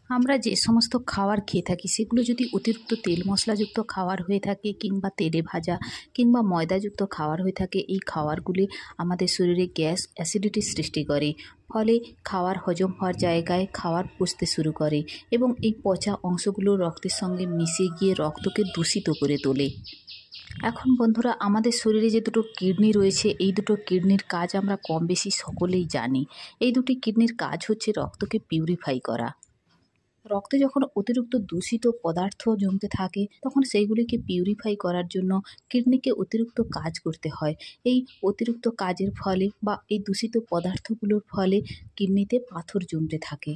আমরা যে সমস্ত খাবার খেয়ে থাকি সেগুলো যদি অতিরিক্ত তেল মশলাযুক্ত খাবার হয়ে থাকে কিংবা তেলে ভাজা কিংবা ময়দাযুক্ত খাবার হয়ে থাকে, এই খাবারগুলি আমাদের শরীরে গ্যাস অ্যাসিডিটির সৃষ্টি করে। ফলে খাবার হজম হওয়ার জায়গায় খাবার পচতে শুরু করে এবং এই পচা অংশগুলো রক্তের সঙ্গে মিশে গিয়ে রক্তকে দূষিত করে তোলে। এখন বন্ধুরা, আমাদের শরীরে যে দুটো কিডনি রয়েছে, এই দুটো কিডনির কাজ আমরা কম বেশি সকলেই জানি। এই দুটি কিডনির কাজ হচ্ছে রক্তকে পিউরিফাই করা। রক্তে যখন অতিরিক্ত দূষিত পদার্থ জমতে থাকে তখন সেইগুলিকে পিউরিফাই করার জন্য কিডনিকে অতিরিক্ত কাজ করতে হয়। এই অতিরিক্ত কাজের ফলে বা এই দূষিত পদার্থগুলোর ফলে কিডনিতে পাথর জমতে থাকে।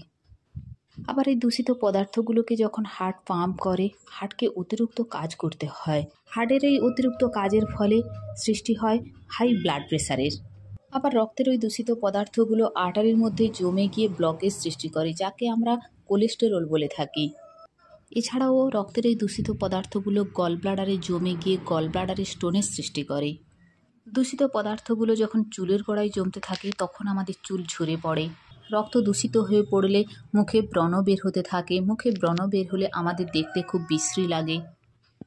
আবার এই দূষিত পদার্থগুলোকে যখন হার্ট পাম্প করে, হার্টকে অতিরিক্ত কাজ করতে হয়। হার্টের এই অতিরিক্ত কাজের ফলে সৃষ্টি হয় হাই ব্লাড প্রেশারের। আবার রক্তের ওই দূষিত পদার্থগুলো আর্টারির মধ্যে জমে গিয়ে ব্লকেজ সৃষ্টি করে, যাকে আমরা কোলেস্টেরল বলে থাকি। এছাড়াও রক্তের এই দূষিত পদার্থগুলো গল ব্লাডারে জমে গিয়ে গল ব্লাডারে স্টোনের সৃষ্টি করে। দূষিত পদার্থগুলো যখন চুলের গোড়ায় জমতে থাকে তখন আমাদের চুল ঝরে পড়ে। রক্ত দূষিত হয়ে পড়লে মুখে ব্রণ বের হতে থাকে। মুখে ব্রণ বের হলে আমাদের দেখতে খুব বিশ্রী লাগে।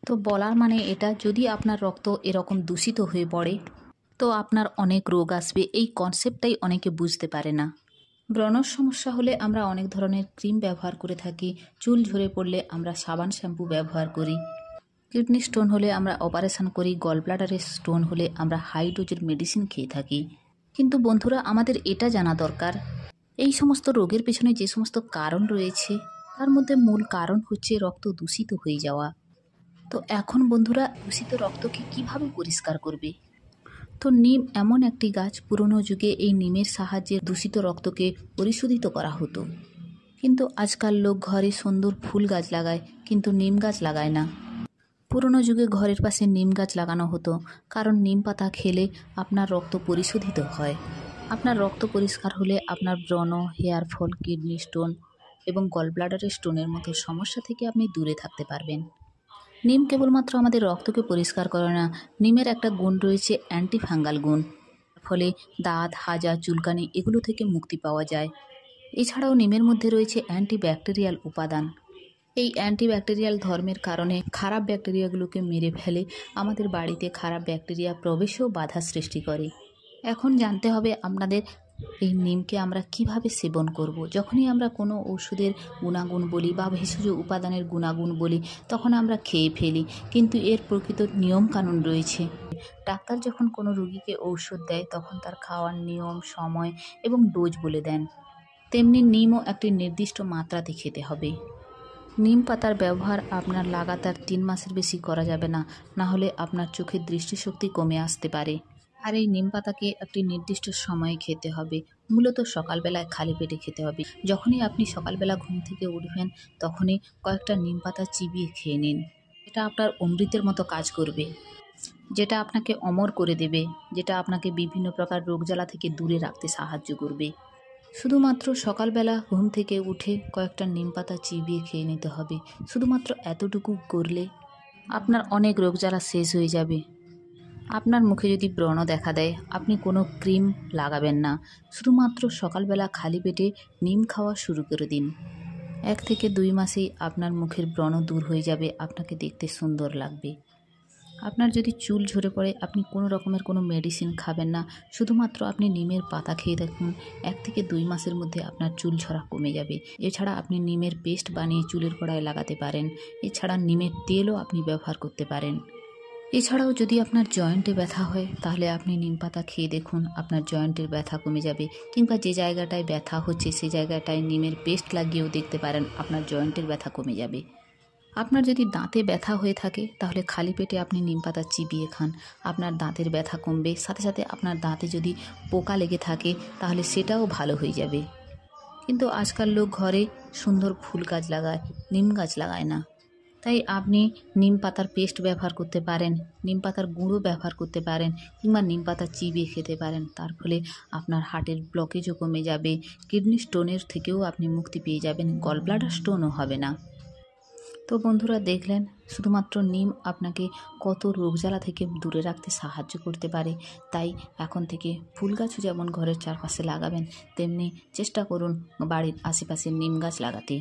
তো বলার মানে এটা, যদি আপনার রক্ত এরকম দূষিত হয়ে পড়ে তো আপনার অনেক রোগ আসবে। এই কনসেপ্টটাই অনেকে বুঝতে পারে না। ব্রণর সমস্যা হলে আমরা অনেক ধরনের ক্রিম ব্যবহার করে থাকি। চুল ঝরে পড়লে আমরা সাবান শ্যাম্পু ব্যবহার করি। কিডনি স্টোন হলে আমরা অপারেশন করি। গল ব্লাডারের স্টোন হলে আমরা হাই ডোজের মেডিসিন খেয়ে থাকি। কিন্তু বন্ধুরা, আমাদের এটা জানা দরকার, এই সমস্ত রোগের পেছনে যে সমস্ত কারণ রয়েছে তার মধ্যে মূল কারণ হচ্ছে রক্ত দূষিত হয়ে যাওয়া। তো এখন বন্ধুরা, দূষিত রক্তকে কিভাবে পরিষ্কার করবে? তো নিম এমন একটি গাছ, পুরনো যুগে এই নিমের সাহায্যে দূষিত রক্তকে পরিশোধিত করা হতো। কিন্তু আজকাল লোক ঘরে সুন্দর ফুল গাছ লাগায় কিন্তু নিম গাছ লাগায় না। পুরনো যুগে ঘরের পাশে নিম গাছ লাগানো হতো, কারণ নিম পাতা খেলে আপনার রক্ত পরিশোধিত হয়। আপনার রক্ত পরিষ্কার হলে আপনার ব্রণ, হেয়ার ফল, কিডনি স্টোন এবং গল ব্লাডারের স্টোনের মতো সমস্যা থেকে আপনি দূরে থাকতে পারবেন। নিম কেবলমাত্র আমাদের রক্তকে পরিষ্কার করে না, নিমের একটা গুণ রয়েছে অ্যান্টিফাঙ্গাল গুণ। ফলে দাঁত, হাজা, চুলকানি এগুলো থেকে মুক্তি পাওয়া যায়। এছাড়াও নিমের মধ্যে রয়েছে অ্যান্টিব্যাকটেরিয়াল উপাদান। এই অ্যান্টিব্যাকটেরিয়াল ধর্মের কারণে খারাপ ব্যাকটেরিয়াগুলোকে মেরে ফেলে, আমাদের বাড়িতে খারাপ ব্যাকটেরিয়া প্রবেশেও বাধা সৃষ্টি করে। এখন জানতে হবে আপনাদের এই নিমকে আমরা কিভাবে সেবন করব। যখনই আমরা কোনো ওষুধের গুণাগুণ বলি বা ভেষজ উপাদানের গুণাগুণ বলি তখন আমরা খেয়ে ফেলি, কিন্তু এর প্রকৃত নিয়ম কানুন রয়েছে। ডাক্তার যখন কোনো রোগীকে ঔষধ দেয় তখন তার খাওয়ার নিয়ম, সময় এবং ডোজ বলে দেন। তেমনি নিমও একটি নির্দিষ্ট মাত্রাতে খেতে হবে। নিম পাতার ব্যবহার আপনার লাগাতার 3 মাসের বেশি করা যাবে না, না হলে আপনার চোখের দৃষ্টিশক্তি কমে আসতে পারে। আর এই নিম পাতাকে একটি নির্দিষ্ট সময়ে খেতে হবে, মূলত সকালবেলায় খালি পেটে খেতে হবে। যখনই আপনি সকালবেলা ঘুম থেকে উঠবেন তখনই কয়েকটা নিম পাতা চিবিয়ে খেয়ে নিন। এটা আপনার অমৃতের মতো কাজ করবে, যেটা আপনাকে অমর করে দেবে, যেটা আপনাকে বিভিন্ন প্রকার রোগজ্বালা থেকে দূরে রাখতে সাহায্য করবে। শুধুমাত্র সকালবেলা ঘুম থেকে উঠে কয়েকটা নিম পাতা চিবিয়ে খেয়ে নিতে হবে। শুধুমাত্র এতটুকু করলে আপনার অনেক রোগজ্বালা শেষ হয়ে যাবে। আপনার মুখে যদি ব্রণ দেখা দেয় আপনি কোনো ক্রিম লাগাবেন না, শুধুমাত্র সকালবেলা খালি পেটে নিম খাওয়া শুরু করে দিন। 1 থেকে 2 মাসেই আপনার মুখের ব্রণ দূর হয়ে যাবে, আপনাকে দেখতে সুন্দর লাগবে। আপনার যদি চুল ঝরে পড়ে আপনি কোনো রকমের কোনো মেডিসিন খাবেন না, শুধুমাত্র আপনি নিমের পাতা খেয়ে দেখুন, 1 থেকে 2 মাসের মধ্যে আপনার চুল ঝরা কমে যাবে। এছাড়া আপনি নিমের পেস্ট বানিয়ে চুলের গোড়ায় লাগাতে পারেন। এছাড়া নিমের তেলও আপনি ব্যবহার করতে পারেন। এছাড়াও যদি আপনার জয়েন্টে ব্যথা হয় তাহলে আপনি নিম পাতা খেয়ে দেখুন, আপনার জয়েন্টের ব্যথা কমে যাবে। কিংবা যে জায়গাটায় ব্যথা হচ্ছে সেই জায়গাটায় নিমের পেস্ট লাগিয়েও দেখতে পারেন, আপনার জয়েন্টের ব্যথা কমে যাবে। আপনার যদি দাঁতে ব্যথা হয়ে থাকে তাহলে খালি পেটে আপনি নিম পাতা চিবিয়ে খান, আপনার দাঁতের ব্যথা কমবে। সাথে সাথে আপনার দাঁতে যদি পোকা লেগে থাকে তাহলে সেটাও ভালো হয়ে যাবে। কিন্তু আজকাল লোক ঘরে সুন্দর ফুল গাছ লাগায়, নিম গাছ লাগায় না। তাই আপনি নিম পাতার পেস্ট ব্যবহার করতে পারেন, নিম পাতার গুঁড়ো ব্যবহার করতে পারেন, কিংবা নিম পাতা চিবিয়ে খেতে পারেন। তার ফলে আপনার হার্টের ব্লকেজও কমে যাবে, কিডনি স্টোনের থেকেও আপনি মুক্তি পেয়ে যাবেন, গল ব্লাডার স্টোনও হবে না। তো বন্ধুরা, দেখলেন শুধুমাত্র নিম আপনাকে কত রোগজ্বালা থেকে দূরে রাখতে সাহায্য করতে পারে। তাই এখন থেকে ফুল গাছও যেমন ঘরের চারপাশে লাগাবেন, তেমনি চেষ্টা করুন বাড়ির আশেপাশে নিম গাছ লাগাতে।